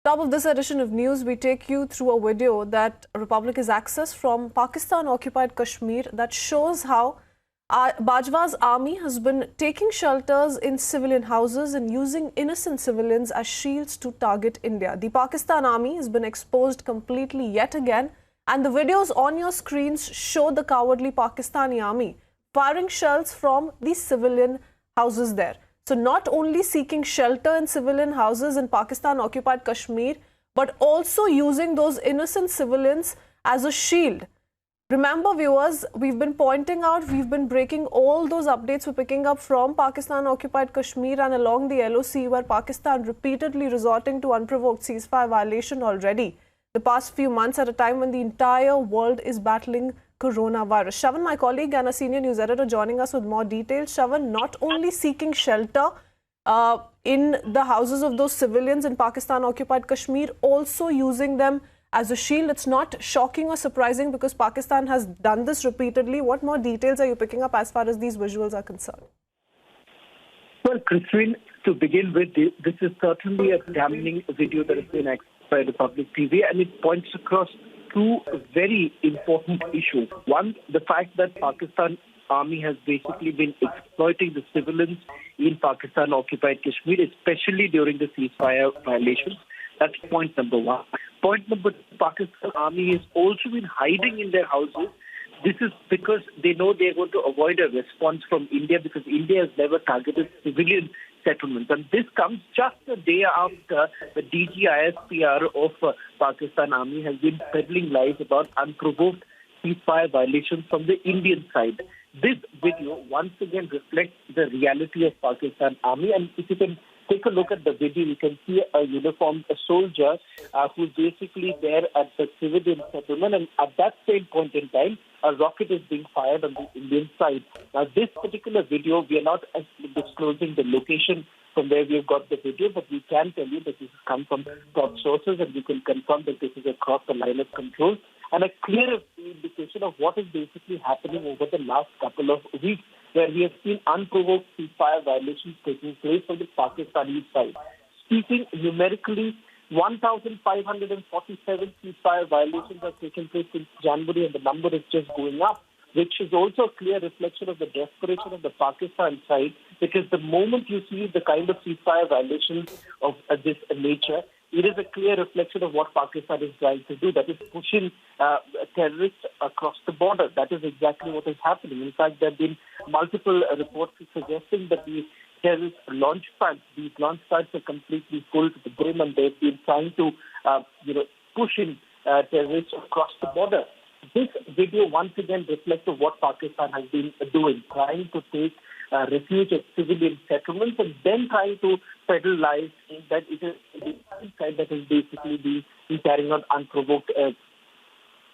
Top of this edition of news, we take you through a video that Republic has accessed from Pakistan-occupied Kashmir that shows how Bajwa's army has been taking shelters in civilian houses and using innocent civilians as shields to target India. The Pakistan army has been exposed completely yet again, and the videos on your screens show the cowardly Pakistani army firing shells from the civilian houses there. So not only seeking shelter in civilian houses in Pakistan-occupied Kashmir, but also using those innocent civilians as a shield. Remember, viewers, we've been pointing out, we've been breaking all those updates we're picking up from Pakistan-occupied Kashmir and along the LOC, where Pakistan repeatedly resorting to unprovoked ceasefire violation already. The past few months, at a time when the entire world is battling coronavirus. Shravan, my colleague and a senior news editor, joining us with more details. Shravan, not only seeking shelter in the houses of those civilians in Pakistan-occupied Kashmir, also using them as a shield. It's not shocking or surprising because Pakistan has done this repeatedly. What more details are you picking up as far as these visuals are concerned? Well, Christine, to begin with, this is certainly a damning video that has been accessed by Republic TV, and it points across two very important issues. One, the fact that Pakistan army has basically been exploiting the civilians in Pakistan-occupied Kashmir, especially during the ceasefire violations. That's point number one. Point number two, Pakistan army has also been hiding in their houses. This is because they know they're going to avoid a response from India, because India has never targeted civilian settlements. And this comes just a day after the DGISPR of Pakistan Army has been peddling lies about unprovoked ceasefire violations from the Indian side. This video once again reflects the reality of Pakistan Army. And if you can take a look at the video, you can see a uniformed soldier who's basically there at the civilian settlement. And at that same point in time, a rocket is being fired on the Indian side. Now, this particular video, we are not disclosing the location from where we have got the video, but we can tell you that this has come from top sources, and we can confirm that this is across the line of control and a clear indication of what is basically happening over the last couple of weeks, where we have seen unprovoked ceasefire violations taking place on the Pakistani side. Speaking numerically, 1,547 ceasefire violations have taken place since January, and the number is just going up, which is also a clear reflection of the desperation of the Pakistan side, because the moment you see the kind of ceasefire violations of this nature, it is a clear reflection of what Pakistan is trying to do. That is pushing terrorists across the border. That is exactly what is happening. In fact, there have been multiple reports suggesting that the terrorist launch pads, these launch pads are completely full to the brim, and they've been trying to, push in terrorists across the border. This video once again reflects what Pakistan has been doing, trying to take refuge at civilian settlements and then trying to peddle lies that it is the side that is basically be carrying out unprovoked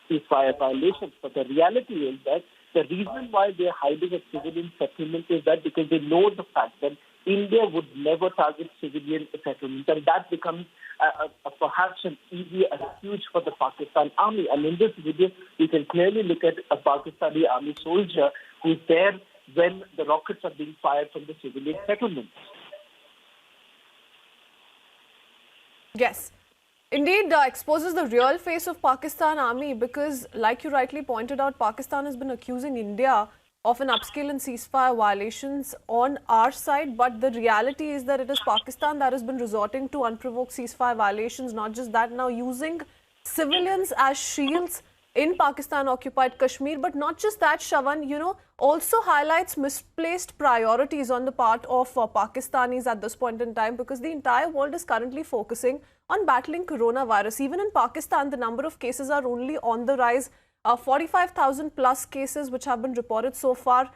ceasefire violations. But the reality is that the reason why they are hiding at civilian settlements is that because they know the fact that India would never target civilian settlements, and that becomes perhaps an easy refuge for the Pakistan army. And in this video, you can clearly look at a Pakistani army soldier who's there when the rockets are being fired from the civilian settlements. Yes. Indeed, exposes the real face of Pakistan army because, like you rightly pointed out, Pakistan has been accusing India of an upscale and ceasefire violations on our side, but the reality is that it is Pakistan that has been resorting to unprovoked ceasefire violations. Not just that, now using civilians as shields in Pakistan-occupied Kashmir. But not just that, Shravan, also highlights misplaced priorities on the part of Pakistanis at this point in time, because the entire world is currently focusing on battling coronavirus. Even in Pakistan, the number of cases are only on the rise. 45,000 plus cases which have been reported so far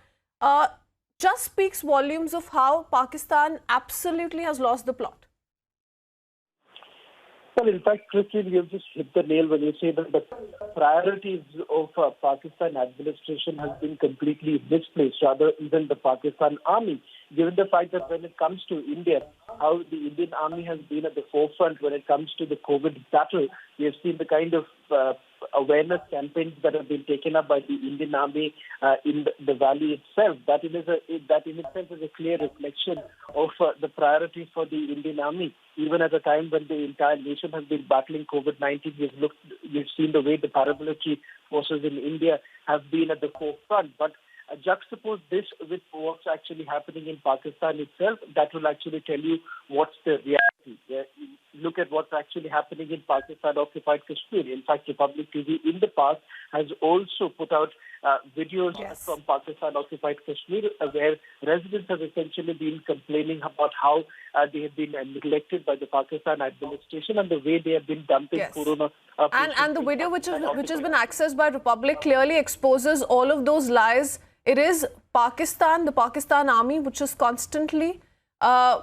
just speaks volumes of how Pakistan absolutely has lost the plot. Well, in fact, Christine, you've just hit the nail when you say that the priorities of Pakistan administration has been completely misplaced, rather even the Pakistan army, given the fact that when it comes to India, how the Indian army has been at the forefront when it comes to the COVID battle. We have seen the kind of awareness campaigns that have been taken up by the Indian Army in the valley itself, that in itself is a clear reflection of the priority for the Indian Army. Even at a time when the entire nation has been battling COVID-19, we've seen the way the paramilitary forces in India have been at the forefront. But juxtapose this with what's actually happening in Pakistan itself, that will actually tell you what's the reality. Look at what's actually happening in Pakistan-occupied Kashmir. In fact, Republic TV in the past has also put out videos from Pakistan-occupied Kashmir where residents have essentially been complaining about how they have been neglected by the Pakistan administration and the way they have been dumping corona. And the video which has been accessed by Republic clearly exposes all of those lies. It is Pakistan, the Pakistan Army, which is constantly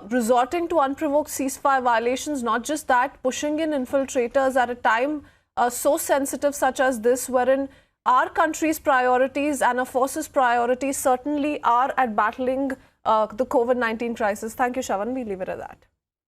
resorting to unprovoked ceasefire violations. Not just that, pushing in infiltrators at a time so sensitive such as this, wherein our country's priorities and our forces' priorities certainly are at battling the COVID-19 crisis. Thank you, Shravan. We leave it at that.